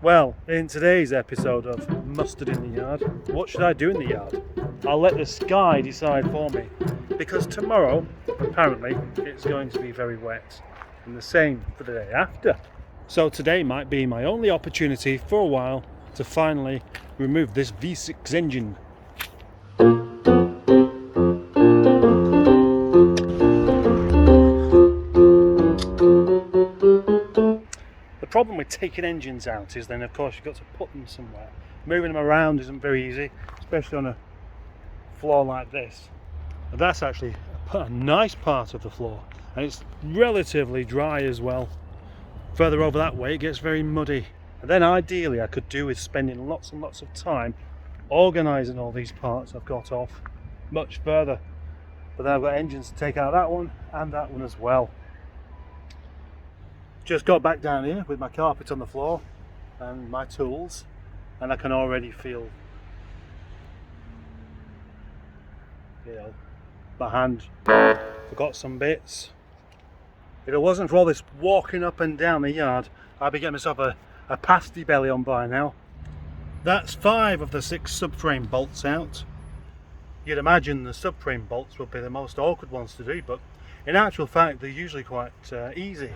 Well, in today's episode of Mustard in the Yard, what should I do in the yard? I'll let the sky decide for me, because tomorrow, apparently, it's going to be very wet, and the same for the day after. So today might be my only opportunity for a while to finally remove this V6 engine. The problem with taking engines out is then of course you've got to put them somewhere. Moving them around isn't very easy, especially on a floor like this. And that's actually a nice part of the floor, and it's relatively dry as well. Further over that way it gets very muddy. And then ideally I could do with spending lots and lots of time organising all these parts I've got off much further. But then I've got engines to take out, that one and that one as well. Just got back down here with my carpet on the floor and my tools, and I can already feel, my hand. Forgot some bits. If it wasn't for all this walking up and down the yard, I'd be getting myself a pasty belly on by now. That's 5 of the 6 subframe bolts out. You'd imagine the subframe bolts would be the most awkward ones to do, but in actual fact they're usually quite easy.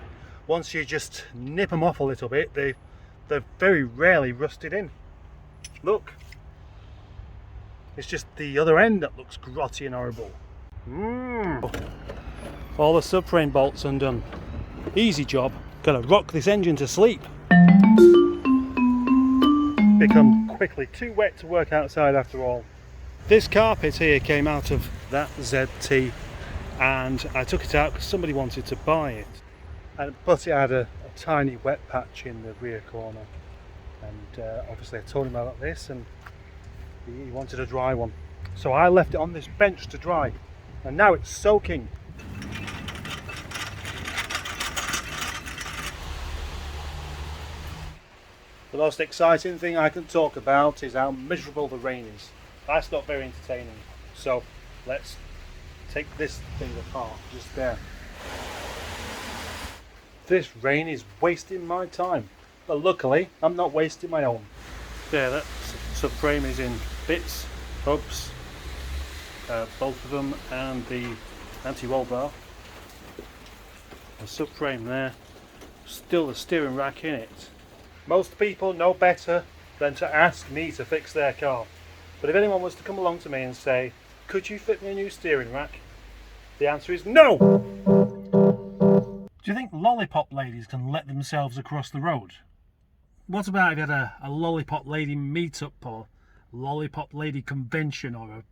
Once you just nip them off a little bit, they're very rarely rusted in. Look, it's just the other end that looks grotty and horrible. All the subframe bolts undone. Easy job. Gotta rock this engine to sleep. Become quickly too wet to work outside after all. This carpet here came out of that ZT, and I took it out because somebody wanted to buy it. But it had a tiny wet patch in the rear corner, and obviously I told him about this and he wanted a dry one. So I left it on this bench to dry, and now it's soaking. The most exciting thing I can talk about is how miserable the rain is. That's not very entertaining. So let's take this thing apart just there. This rain is wasting my time, but luckily I'm not wasting my own. Yeah, that subframe is in bits, hubs, both of them, and the anti-roll bar. The subframe there, still the steering rack in it. Most people know better than to ask me to fix their car, but if anyone was to come along to me and say, could you fit me a new steering rack? The answer is no! Do you think lollipop ladies can let themselves across the road? What about if you had a lollipop lady meetup, or lollipop lady convention, or a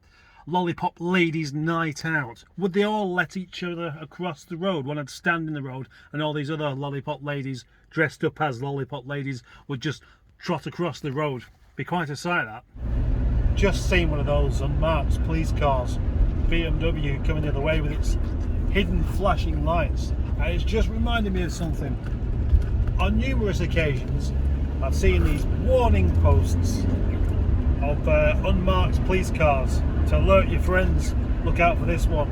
lollipop ladies night out? Would they all let each other across the road? One would stand in the road and all these other lollipop ladies dressed up as lollipop ladies would just trot across the road. Be quite a sight, that. Just seen one of those unmarked police cars, BMW, coming the other way with its hidden flashing lights. And it's just reminded me of something. On numerous occasions I've seen these warning posts of unmarked police cars to alert your friends, look out for this one.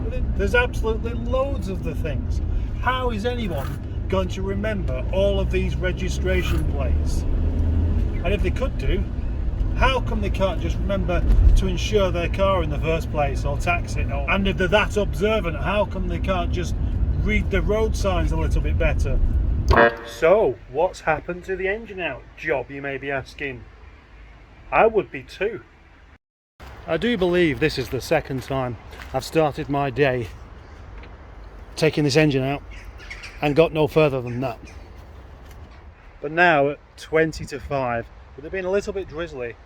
But there's absolutely loads of the things. How is anyone going to remember all of these registration plates? And if they could do, how come they can't just remember to insure their car in the first place, or tax it? And if they're that observant, how come they can't just read the road signs a little bit better? So, what's happened to the engine out job, you may be asking? I would be too. I do believe this is the second time I've started my day taking this engine out and got no further than that. But now at 20 to 5, with it being a little bit drizzly,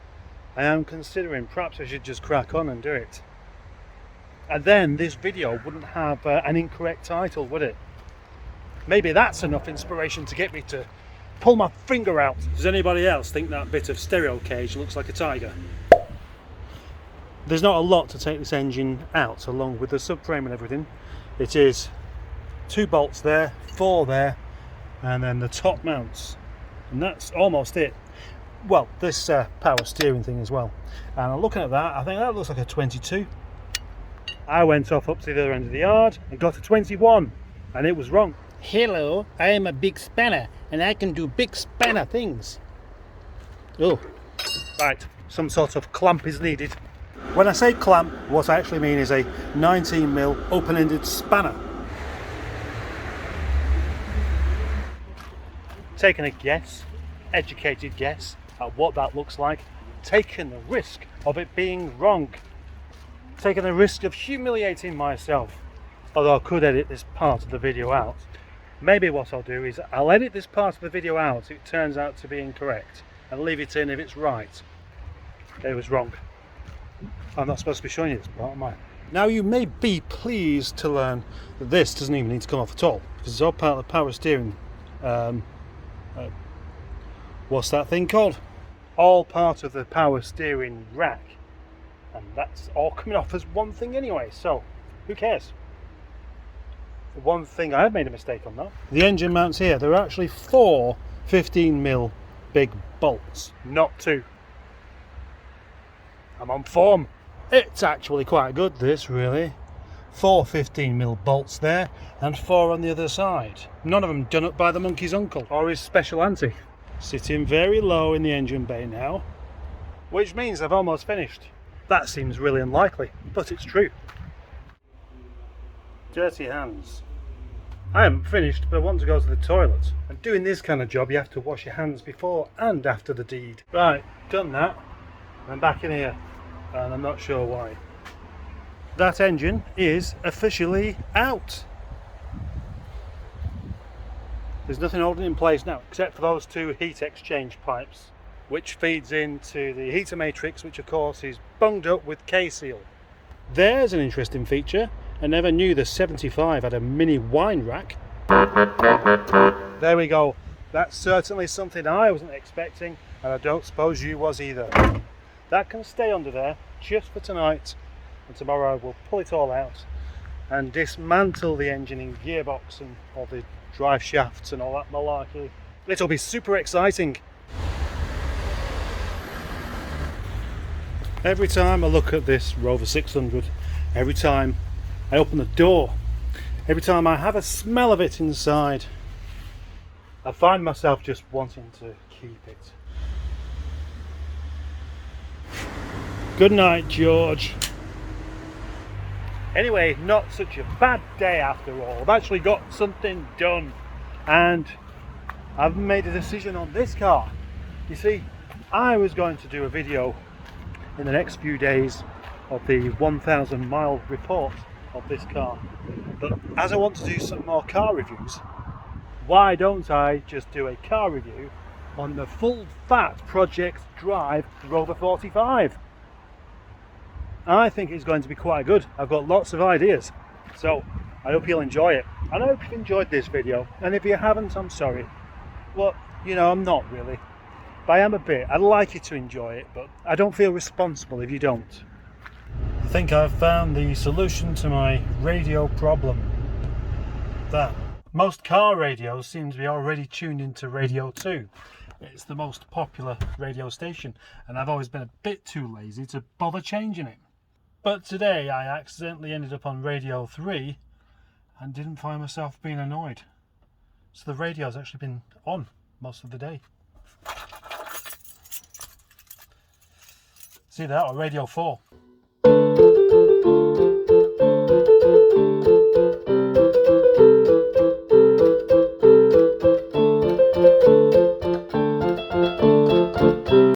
I am considering perhaps I should just crack on and do it. And then this video wouldn't have an incorrect title, would it? Maybe that's enough inspiration to get me to pull my finger out. Does anybody else think that bit of stereo cage looks like a tiger? There's not a lot to take this engine out, along with the subframe and everything. It is 2 bolts there, 4 there, and then the top mounts. And that's almost it. Well, this power steering thing as well. And I'm looking at that, I think that looks like a 22. I went off up to the other end of the yard and got a 21, and it was wrong. Hello, I am a big spanner and I can do big spanner things. Oh, right, some sort of clamp is needed. When I say clamp, what I actually mean is a 19mm open-ended spanner. Taking a guess, educated guess at what that looks like, taking the risk of it being wrong, taking the risk of humiliating myself, although I could edit this part of the video out. Maybe what I'll do is I'll edit this part of the video out if it turns out to be incorrect and leave it in if it's right. It was wrong. I'm not supposed to be showing you this part, am I? Now you may be pleased to learn that this doesn't even need to come off at all, because it's all part of the power steering. What's that thing called? All part of the power steering rack, and that's all coming off as one thing anyway, so who cares? The one thing I have made a mistake on that. The engine mounts here, there are actually 4 15mm big bolts, not 2. I'm on form. It's actually quite good, this, really. 4 15mm bolts there and 4 on the other side. None of them done up by the monkey's uncle or his special auntie. Sitting very low in the engine bay now, which means I've almost finished. That seems really unlikely, but it's true. Dirty hands. I haven't finished, but I want to go to the toilet. And doing this kind of job, you have to wash your hands before and after the deed. Right, done that. I'm back in here, and I'm not sure why. That engine is officially out. There's nothing holding it in place now, except for those 2 heat exchange pipes, which feeds into the heater matrix, which of course is bunged up with K-seal. There's an interesting feature. I never knew the 75 had a mini wine rack. There we go. That's certainly something I wasn't expecting, and I don't suppose you was either. That can stay under there just for tonight, and tomorrow we'll pull it all out and dismantle the engine and gearbox and all the drive shafts and all that malarkey. It'll be super exciting. Every time I look at this Rover 600, every time I open the door, every time I have a smell of it inside, I find myself just wanting to keep it. Good night, George. Anyway, not such a bad day after all. I've actually got something done, and I've made a decision on this car. You see, I was going to do a video in the next few days of the 1,000 mile report of this car, but as I want to do some more car reviews, why don't I just do a car review on the full fat Project Drive Rover 45? I think it's going to be quite good. I've got lots of ideas, so I hope you'll enjoy it, and I hope you've enjoyed this video, and if you haven't, I'm sorry. Well, you know, I'm not really, but I am a bit. I'd like you to enjoy it, but I don't feel responsible if you don't. I think I've found the solution to my radio problem. That most car radios seem to be already tuned into Radio 2. It's the most popular radio station, and I've always been a bit too lazy to bother changing it. But today I accidentally ended up on Radio 3 and didn't find myself being annoyed. So the radio's actually been on most of the day. See that? Or Radio 4.